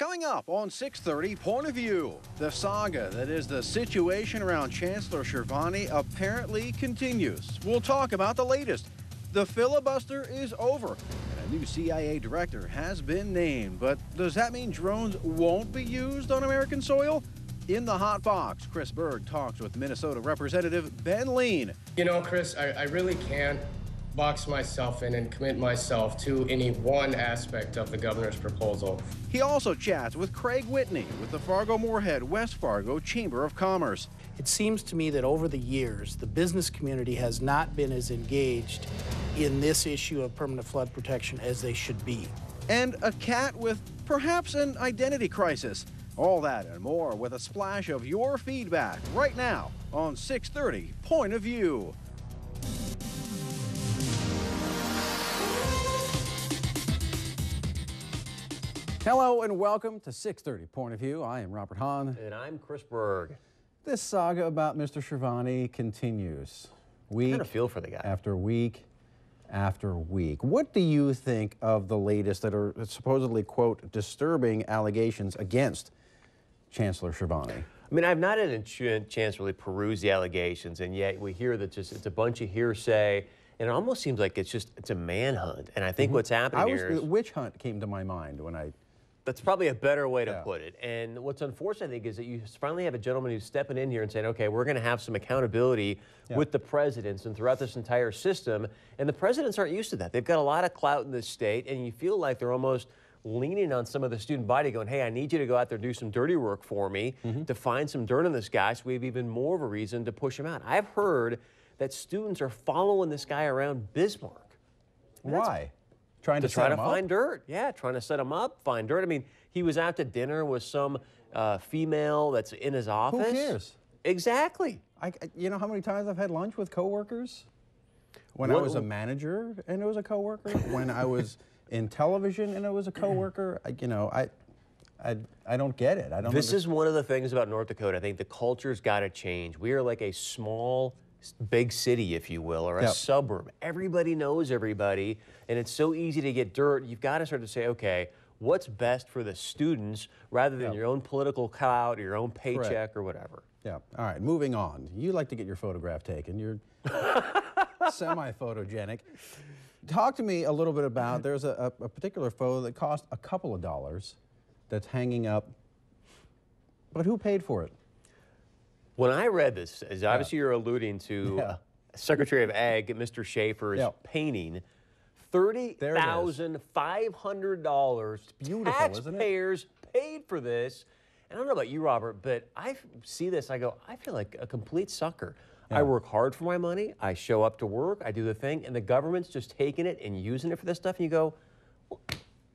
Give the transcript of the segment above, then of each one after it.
Coming up on 6:30, Point of View. The saga that is the situation around Chancellor Shervani apparently continues. We'll talk about the latest. The filibuster is over, and a new CIA director has been named. But does that mean drones won't be used on American soil? In the Hot Box, Chris Berg talks with Minnesota Representative Ben Lien. You know, Chris, I really can't box myself in and commit myself to any one aspect of the governor's proposal. He also chats with Craig Whitney with the Fargo-Moorhead West Fargo Chamber of Commerce. It seems to me that over the years, the business community has not been as engaged in this issue of permanent flood protection as they should be. And a cat with perhaps an identity crisis. All that and more with a splash of your feedback right now on 6:30 Point of View. Hello and welcome to 6:30 Point of View. I am Robert Hahn. And I'm Chris Berg. This saga about Mr. Shervani continues. Week I got a feel for the guy. After week after week. What do you think of the latest that are supposedly, quote, disturbing allegations against Chancellor Shervani? I mean, I've not had a chance to really peruse the allegations, and yet we hear that it's a bunch of hearsay, and it almost seems like it's a manhunt. And I think what's happening here is... Witch hunt came to my mind when I... That's probably a better way to put it. And what's unfortunate, I think, is that you finally have a gentleman who's stepping in here and saying, okay, we're going to have some accountability with the presidents and throughout this entire system. And the presidents aren't used to that. They've got a lot of clout in this state, and you feel like they're almost leaning on some of the student body going, hey, I need you to go out there and do some dirty work for me to find some dirt on this guy so we have even more of a reason to push him out. I've heard that students are following this guy around Bismarck. Why? Trying to find dirt. Yeah, trying to set him up, find dirt. I mean, he was out to dinner with some female that's in his office. Who cares? Exactly. You know how many times I've had lunch with coworkers? When I was a manager and it was a coworker. When I was in television and it was a coworker. I don't get it. This is one of the things about North Dakota. I think the culture's got to change. We are like a small, big city, if you will, or a suburb. Everybody knows everybody, and it's so easy to get dirt. You've got to start to say, okay, what's best for the students rather than your own political clout or your own paycheck or whatever. Yeah. All right, moving on. You like to get your photograph taken. You're semi-photogenic. Talk to me a little bit about, there's a particular photo that cost a couple of dollars that's hanging up, but who paid for it? When I read this, as obviously you're alluding to Secretary of Ag, Mr. Schaefer's painting, $30,500. Beautiful, Taxpayers paid for this. And I don't know about you, Robert, but I see this, I go, I feel like a complete sucker. I work hard for my money. I show up to work. I do the thing. And the government's just taking it and using it for this stuff. And you go,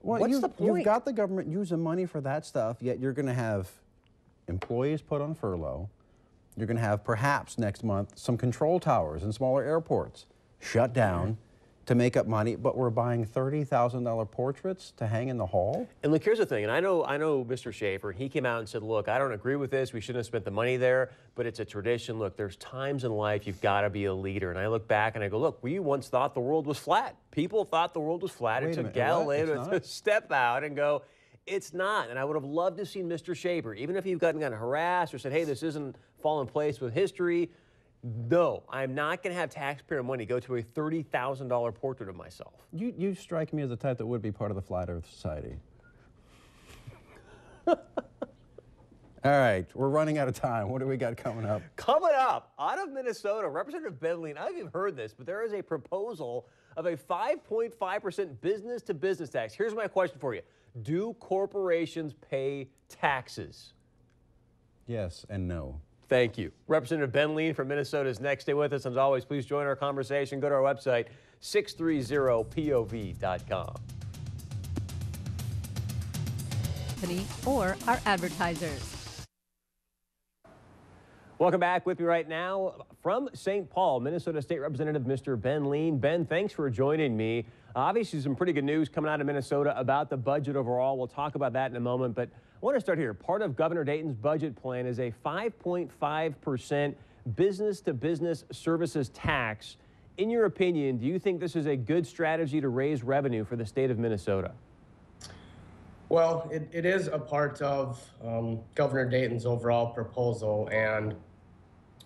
what's the point? You've got the government using money for that stuff, yet you're going to have employees put on furlough. You're going to have, perhaps next month, some control towers in smaller airports shut down to make up money, but we're buying $30,000 portraits to hang in the hall? And look, here's the thing, and I know Mr. Schaefer, he came out and said, look, I don't agree with this, we shouldn't have spent the money there, but it's a tradition. Look, there's times in life you've got to be a leader. And I look back and I go, look, we once thought the world was flat. People thought the world was flat. It took Galileo to step out and go, it's not. And I would have loved to have seen Mr. Schaefer, even if you've gotten harassed or said, hey, this isn't fall in place with history. No, I'm not going to have taxpayer money go to a $30,000 portrait of myself. You strike me as the type that would be part of the Flat Earth Society. All right, we're running out of time. What do we got coming up? Coming up, out of Minnesota, Representative Ben Lien, I haven't even heard this, but there is a proposal of a 5.5% business-to-business tax. Here's my question for you. Do corporations pay taxes? Yes and no. Thank you. Representative Ben Lien from Minnesota is next. Stay with us. And as always, please join our conversation. Go to our website, 630pov.com. Or our advertisers. Welcome back. With me right now from St. Paul, Minnesota State Representative Mr. Ben Lien. Ben, thanks for joining me. Obviously, some pretty good news coming out of Minnesota about the budget overall. We'll talk about that in a moment, but I want to start here. Part of Governor Dayton's budget plan is a 5.5% business-to-business services tax. In your opinion, do you think this is a good strategy to raise revenue for the state of Minnesota? Well, it is a part of Governor Dayton's overall proposal, and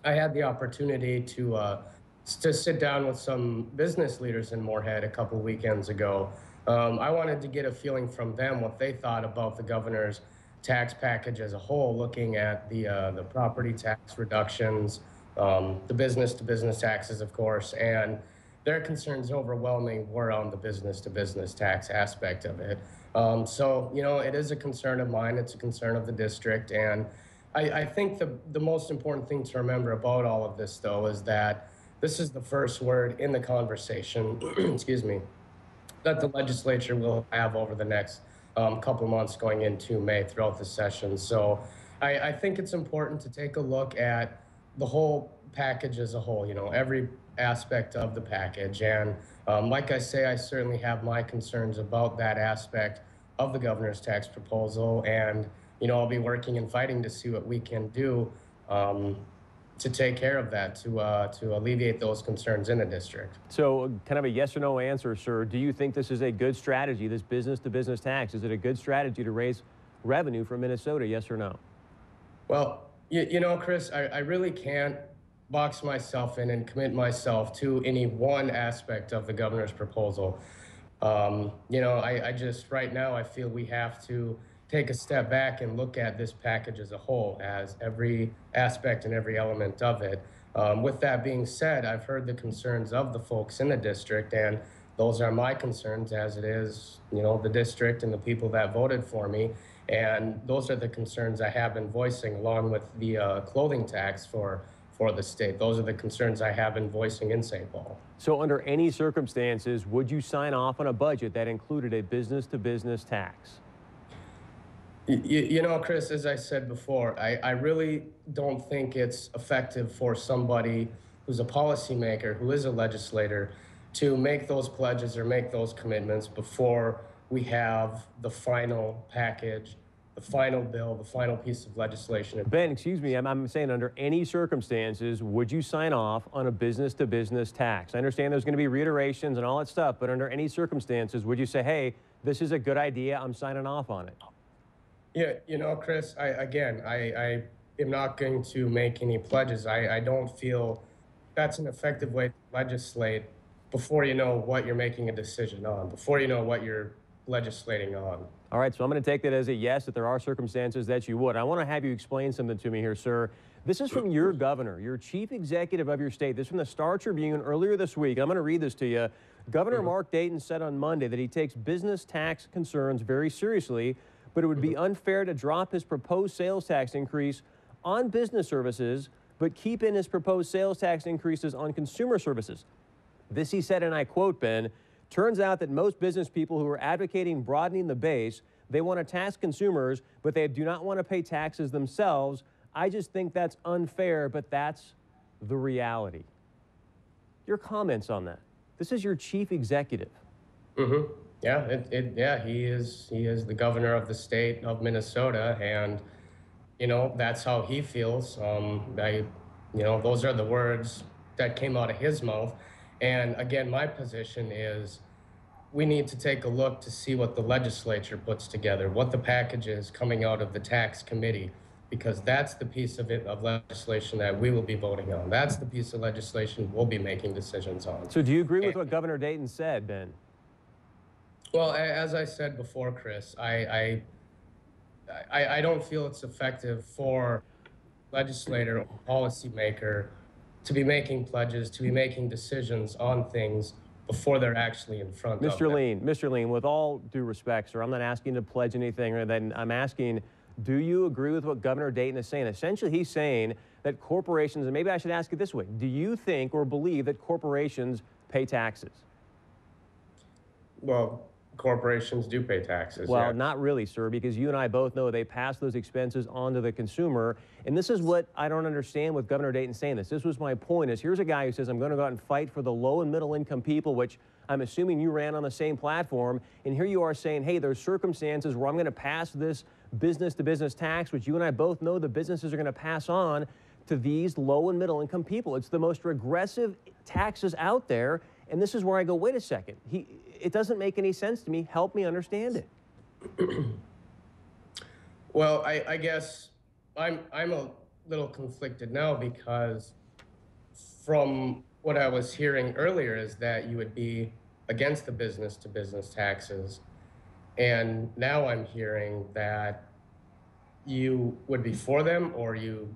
I had the opportunity to sit down with some business leaders in Moorhead a couple weekends ago. I wanted to get a feeling from them what they thought about the governor's tax package as a whole, looking at the property tax reductions, the business-to-business taxes, of course, and their concerns overwhelming were on the business-to-business tax aspect of it. So, you know, it is a concern of mine. It's a concern of the district, and I think the most important thing to remember about all of this, though, is that this is the first word in the conversation, excuse me, that the legislature will have over the next couple months going into May throughout the session. So I think it's important to take a look at the whole package as a whole, you know, every aspect of the package. And like I say, I certainly have my concerns about that aspect of the governor's tax proposal. And, you know, I'll be working and fighting to see what we can do to take care of that, to alleviate those concerns in the district. So kind of a yes or no answer, sir. Do you think this is a good strategy, this business-to-business tax? Is it a good strategy to raise revenue from Minnesota, yes or no? Well, you know, Chris, I really can't box myself in and commit myself to any one aspect of the governor's proposal. You know, I just, right now, I feel we have to take a step back and look at this package as a whole, as every aspect and every element of it. With that being said, I've heard the concerns of the folks in the district, and those are my concerns, as it is, you know, the district and the people that voted for me. And those are the concerns I have been voicing, along with the clothing tax for the state. Those are the concerns I have been voicing in St. Paul. So under any circumstances, would you sign off on a budget that included a business-to-business tax? You know, Chris, as I said before, I really don't think it's effective for somebody who's a policymaker, who is a legislator, to make those pledges or make those commitments before we have the final package, the final bill, the final piece of legislation. Ben, excuse me, I'm saying under any circumstances, would you sign off on a business-to-business tax? I understand there's going to be reiterations and all that stuff, but under any circumstances, would you say, hey, this is a good idea, I'm signing off on it? Yeah, you know, Chris, I am not going to make any pledges. I don't feel that's an effective way to legislate before you know what you're making a decision on, before you know what you're legislating on. All right, so I'm going to take that as a yes, that there are circumstances that you would. I want to have you explain something to me here, sir. This is from your governor, your chief executive of your state. This is from the Star Tribune earlier this week. I'm going to read this to you. Governor Mark Dayton said on Monday that he takes business tax concerns very seriously, but it would be unfair to drop his proposed sales tax increase on business services, but keep in his proposed sales tax increases on consumer services. This he said, and I quote, Ben, turns out that most business people who are advocating broadening the base, they want to tax consumers, but they do not want to pay taxes themselves. I just think that's unfair, but that's the reality. Your comments on that? This is your chief executive. Mm-hmm. Yeah, he is the governor of the state of Minnesota, and you know that's how he feels. You know, those are the words that came out of his mouth. And again, my position is we need to take a look to see what the legislature puts together, what the package is coming out of the tax committee, because that's the piece of legislation that we will be voting on. That's the piece of legislation we'll be making decisions on. So do you agree with what Governor Dayton said, Ben? Well, as I said before, Chris, I don't feel it's effective for legislator or policymaker to be making pledges, to be making decisions on things before they're actually in front of them. Mr. Lien, with all due respect, sir, I'm not asking to pledge anything, or then I'm asking, do you agree with what Governor Dayton is saying? Essentially, he's saying that corporations, and maybe I should ask it this way, do you think or believe that corporations pay taxes? Well, corporations do pay taxes. Well, yeah. Not really, sir, because you and I both know they pass those expenses on to the consumer. And this is what I don't understand with Governor Dayton saying this. This was my point, is here's a guy who says, I'm going to go out and fight for the low and middle income people, which I'm assuming you ran on the same platform. And here you are saying, hey, there's circumstances where I'm going to pass this business-to-business tax, which you and I both know the businesses are going to pass on to these low and middle income people. It's the most regressive taxes out there. And this is where I go, wait a second. It doesn't make any sense to me. Help me understand it. Well, I guess I'm a little conflicted now because from what I was hearing earlier is that you would be against the business to business taxes. And now I'm hearing that you would be for them, or you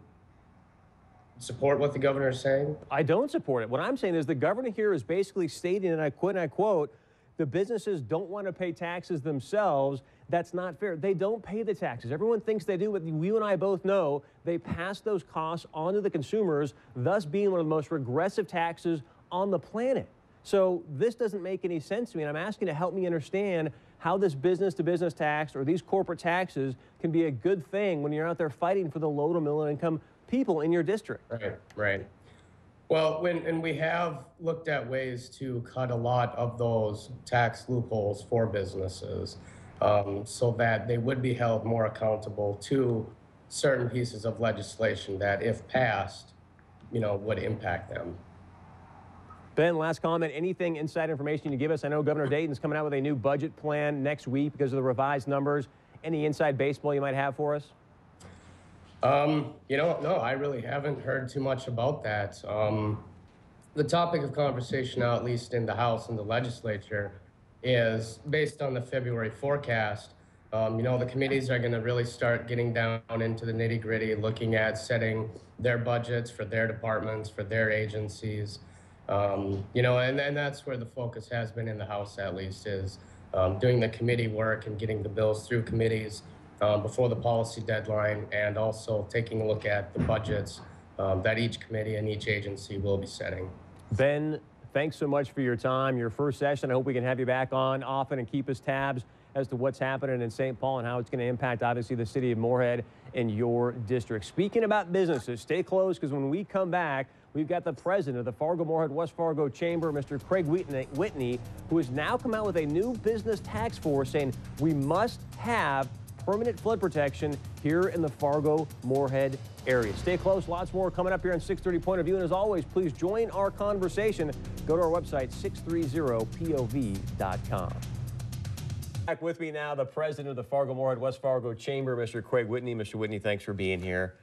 support what the governor is saying? I don't support it. What I'm saying is the governor here is basically stating, and I quote, the businesses don't want to pay taxes themselves. That's not fair. They don't pay the taxes. Everyone thinks they do, but you and I both know they pass those costs on to the consumers, thus being one of the most regressive taxes on the planet. So this doesn't make any sense to me, and I'm asking to help me understand how this business-to-business tax or these corporate taxes can be a good thing when you're out there fighting for the low to middle income people in your district. Right. Well, and we have looked at ways to cut a lot of those tax loopholes for businesses, so that they would be held more accountable to certain pieces of legislation that, if passed, would impact them. Ben, last comment, anything inside information you give us? I know Governor Dayton's coming out with a new budget plan next week because of the revised numbers. Any inside baseball you might have for us? No, I really haven't heard too much about that. The topic of conversation now, at least in the House and the legislature, is based on the February forecast. The committees are going to really start getting down into the nitty-gritty, looking at setting their budgets for their departments, for their agencies. And that's where the focus has been in the House, at least, is doing the committee work and getting the bills through committees before the policy deadline, and also taking a look at the budgets that each committee and each agency will be setting. Ben, thanks so much for your time, your first session. I hope we can have you back on often and keep us tabs as to what's happening in St. Paul and how it's going to impact, obviously, the city of Moorhead and your district. Speaking about businesses, stay close, because when we come back, we've got the president of the Fargo-Moorhead West Fargo Chamber, Mr. Craig Whitney, who has now come out with a new business task force saying we must have permanent flood protection here in the Fargo-Moorhead area. Stay close. Lots more coming up here on 630 Point of View. And as always, please join our conversation. Go to our website, 630pov.com. Back with me now, the president of the Fargo-Moorhead West Fargo Chamber, Mr. Craig Whitney. Mr. Whitney, thanks for being here.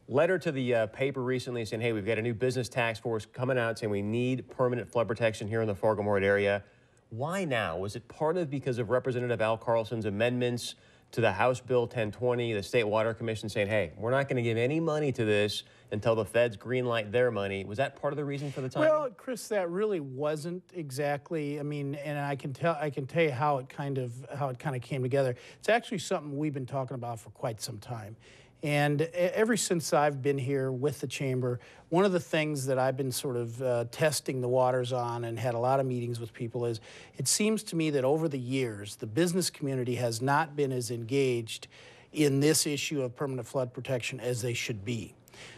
Letter to the paper recently saying, hey, we've got a new business task force coming out saying we need permanent flood protection here in the Fargo-Moorhead area. Why now? Was it part of because of Representative Al Carlson's amendments to the House Bill 1020, the State Water Commission saying, hey, we're not going to give any money to this until the feds greenlight their money? Was that part of the reason for the timing? Well, Chris, that really wasn't exactly. I mean, and I can tell you how it kind of came together. It's actually something we've been talking about for quite some time. And ever since I've been here with the chamber, one of the things that I've been sort of testing the waters on and had a lot of meetings with people is, it seems to me that over the years, the business community has not been as engaged in this issue of permanent flood protection as they should be.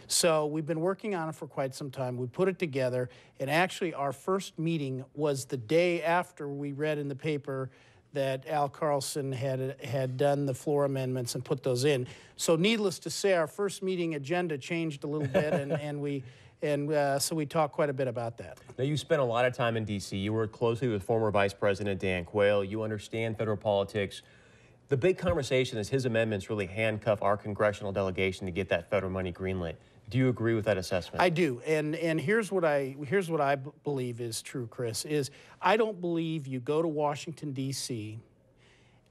So we've been working on it for quite some time. We put it together, and actually our first meeting was the day after we read in the paper that Al Carlson had done the floor amendments and put those in. So needless to say, our first meeting agenda changed a little bit, so we talked quite a bit about that. Now, you spent a lot of time in D.C. You worked closely with former Vice President Dan Quayle. You understand federal politics. The big conversation is his amendments really handcuff our congressional delegation to get that federal money greenlit. Do you agree with that assessment? I do, and here's what I believe is true, Chris, is I don't believe you go to Washington, D.C.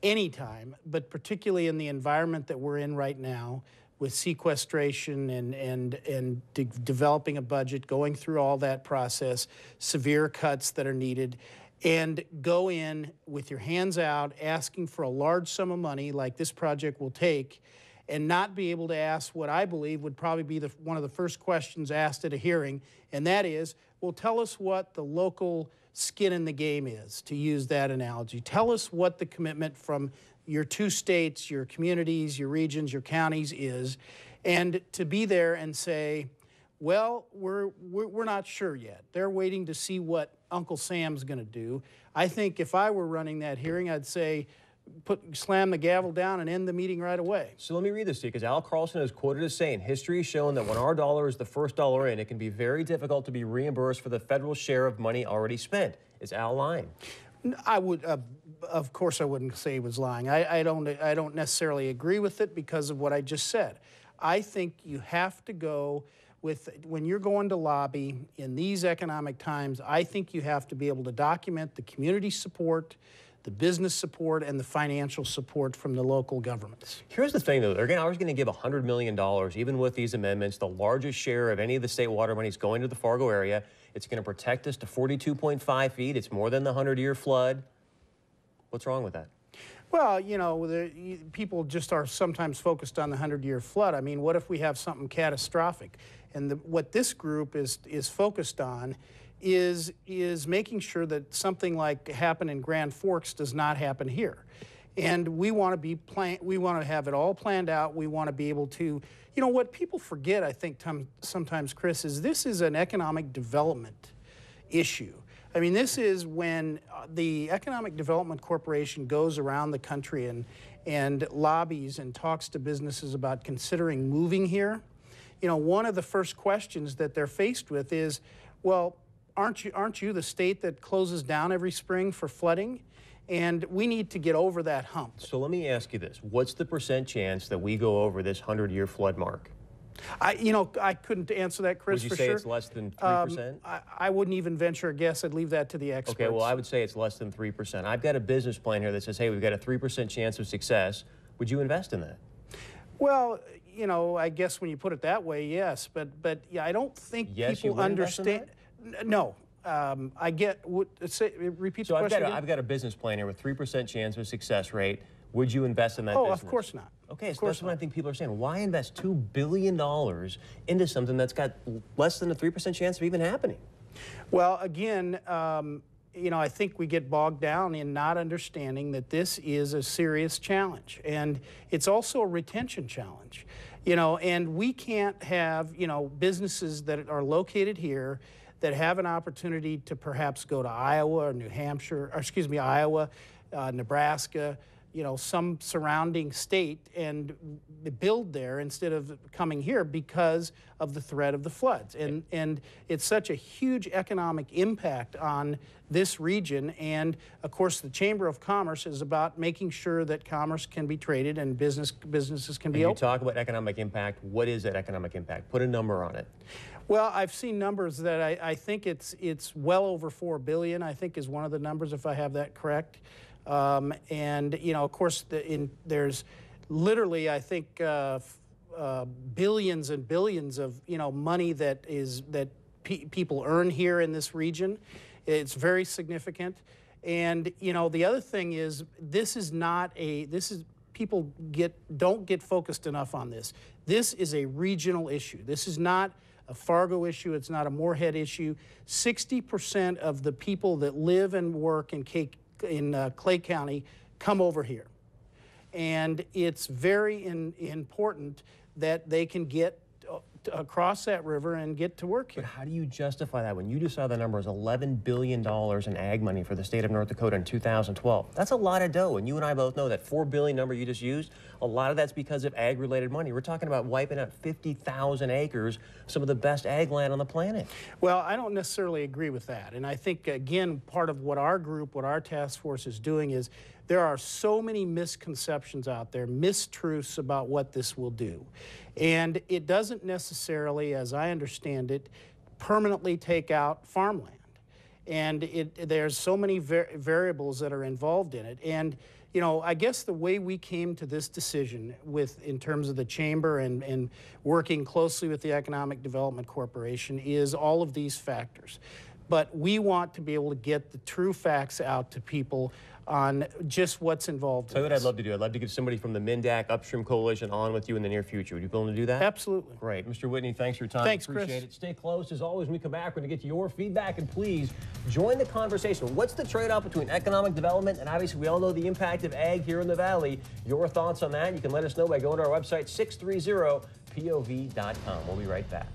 anytime, but particularly in the environment that we're in right now, with sequestration and developing a budget, going through all that process, severe cuts that are needed, and go in with your hands out asking for a large sum of money like this project will take, and not be able to ask what I believe would probably be one of the first questions asked at a hearing, and that is, well, tell us what the local skin in the game is, to use that analogy. Tell us what the commitment from your two states, your communities, your regions, your counties is, and to be there and say, well, we're not sure yet. They're waiting to see what Uncle Sam's going to do. I think if I were running that hearing, I'd say, slam the gavel down and end the meeting right away. So let me read this to you, because Al Carlson is quoted as saying, history has shown that when our dollar is the first dollar in, it can be very difficult to be reimbursed for the federal share of money already spent. Is Al lying? I would, of course I wouldn't say he was lying. I don't necessarily agree with it because of what I just said. I think you have to go with, when you're going to lobby in these economic times, I think you have to be able to document the community support, the business support, and the financial support from the local governments. Here's the thing, though. They're always going to give $100 million, even with these amendments. The largest share of any of the state water money is going to the Fargo area. It's going to protect us to 42.5 feet. It's more than the 100-year flood. What's wrong with that? Well, you know, people just are sometimes focused on the 100-year flood. I mean, what if we have something catastrophic? And what this group is focused on is making sure that something like happened in Grand Forks does not happen here. And we want to have it all planned out. We want to be able to, you know, what people forget, I think, sometimes, Chris, is this is an economic development issue. I mean, this is when the Economic Development Corporation goes around the country and lobbies and talks to businesses about considering moving here. You know, one of the first questions that they're faced with is, well, aren't you the state that closes down every spring for flooding? And we need to get over that hump. So let me ask you this. What's the % chance that we go over this 100-year flood mark? I couldn't answer that, Chris, for sure. Would you say it's less than 3%? I wouldn't even venture a guess. I'd leave that to the experts. Okay, well, I would say it's less than 3%. I've got a business plan here that says, hey, we've got a 3% chance of success. Would you invest in that? Well, you know, I guess when you put it that way, yes. But yeah, I don't think people understand. No. I get. Repeat the question again. I've got a business plan here with 3% chance of success rate. Would you invest in that business? Oh, of course not. Okay, so that's what I think people are saying. Why invest $2 billion into something that's got less than a 3% chance of even happening? Well, again, you know, I think we get bogged down in not understanding that this is a serious challenge. And it's also a retention challenge. You know, and we can't have, you know, businesses that are located here that have an opportunity to perhaps go to Iowa or New Hampshire, or excuse me, Iowa, Nebraska, you know, some surrounding state and build there instead of coming here because of the threat of the floods. And it's such a huge economic impact on this region. And of course, the Chamber of Commerce is about making sure that commerce can be traded and businesses can be open. You talk about economic impact. What is that economic impact? Put a number on it. Well, I've seen numbers that I think it's well over $4 billion, I think is one of the numbers, if I have that correct. And, you know, of course, there's literally, I think, billions and billions of, you know, money that people earn here in this region. It's very significant. And, you know, the other thing is people don't get focused enough on this. This is a regional issue. This is not a Fargo issue. It's not a Moorhead issue. 60% of the people that live and work in Clay County come over here. And it's very important that they can get across that river and get to work here. But how do you justify that when you just saw the number is $11 billion in ag money for the state of North Dakota in 2012? That's a lot of dough, and you and I both know that $4 billion number you just used, a lot of that's because of ag-related money. We're talking about wiping out 50,000 acres, some of the best ag land on the planet. Well, I don't necessarily agree with that, and I think, again, part of what our group, what our task force is doing is there are so many misconceptions out there, mistruths about what this will do. And it doesn't necessarily, as I understand it, permanently take out farmland. And there's so many variables that are involved in it. And, you know, I guess the way we came to this decision in terms of the chamber and working closely with the Economic Development Corporation is all of these factors. But we want to be able to get the true facts out to people on just what's involved in Tell you what I'd love to do. I'd love to get somebody from the MNDAC Upstream Coalition on with you in the near future. Would you be willing to do that? Absolutely. Great. Mr. Whitney, thanks for your time. Thanks, Appreciate Chris. it. Stay close. As always, when we come back, we're going to get to your feedback. And please join the conversation. What's the trade-off between economic development and obviously we all know the impact of ag here in the Valley? Your thoughts on that? You can let us know by going to our website, 630pov.com. We'll be right back.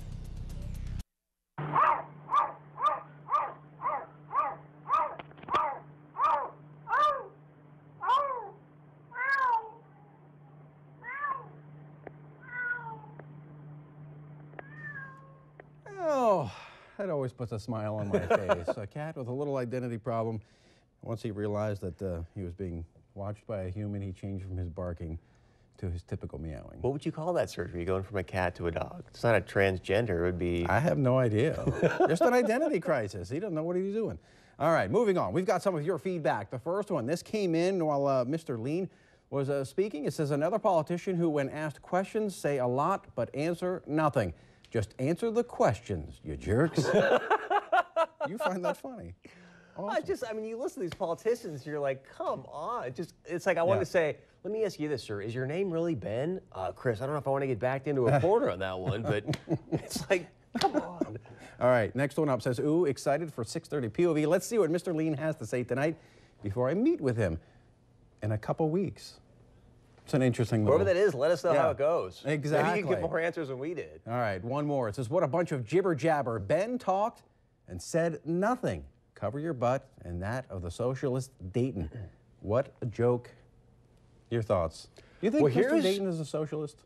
Oh, that always puts a smile on my face. A cat with a little identity problem Once he realized that he was being watched by a human, he changed from his barking to his typical meowing. What would you call that surgery, going from a cat to a dog? It's not a transgender, it would be... I have no idea. Just an identity crisis. He doesn't know what he's doing. All right, moving on. We've got some of your feedback. The first one, this came in while Mr. Lien was speaking. It says, another politician who, when asked questions, say a lot but answer nothing. Just answer the questions, you jerks. You find that funny. Awesome. I mean, you listen to these politicians, you're like, come on. It's like I want to say, let me ask you this, sir. Is your name really Ben? Chris, I don't know if I want to get backed into a corner on that one, but it's like, come on. All right, next one up says, ooh, excited for 6:30 POV. Let's see what Mr. Lien has to say tonight before I meet with him in a couple weeks. It's an interesting little... Whoever that is, let us know how it goes. Exactly. Maybe you can get more answers than we did. All right, one more. It says, what a bunch of jibber jabber. Ben talked and said nothing. Cover your butt and that of the socialist Dayton. What a joke. Your thoughts? You think Mr. Dayton is a socialist?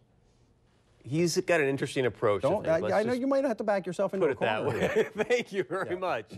He's got an interesting approach. I know you might have to back yourself into a corner. Put it that way. Thank you very much.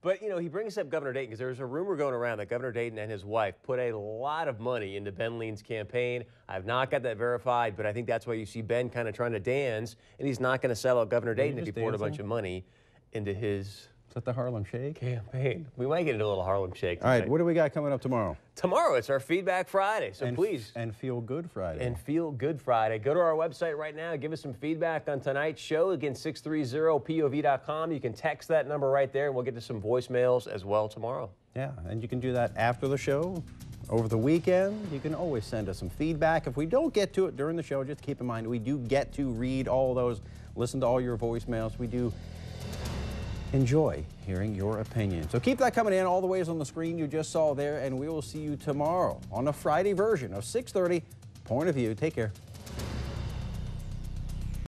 But, you know, he brings up Governor Dayton because there's a rumor going around that Governor Dayton and his wife put a lot of money into Ben Lien's campaign. I've not got that verified, but I think that's why you see Ben kind of trying to dance, and he's not going to sell out Governor Dayton if he poured a bunch of money into his... Is that the Harlem Shake? Campaign. We might get into a little Harlem Shake tonight. All right, what do we got coming up tomorrow? Tomorrow, it's our Feedback Friday, so please. And Feel Good Friday. And Feel Good Friday. Go to our website right now. Give us some feedback on tonight's show. Again, 630POV.com. You can text that number right there, and we'll get to some voicemails as well tomorrow. Yeah, and you can do that after the show. Over the weekend, you can always send us some feedback. If we don't get to it during the show, just keep in mind we do get to read all those, listen to all your voicemails. We do enjoy hearing your opinion. So keep that coming in. All the ways on the screen you just saw there, and we will see you tomorrow on a Friday version of 6:30 Point of View. Take care.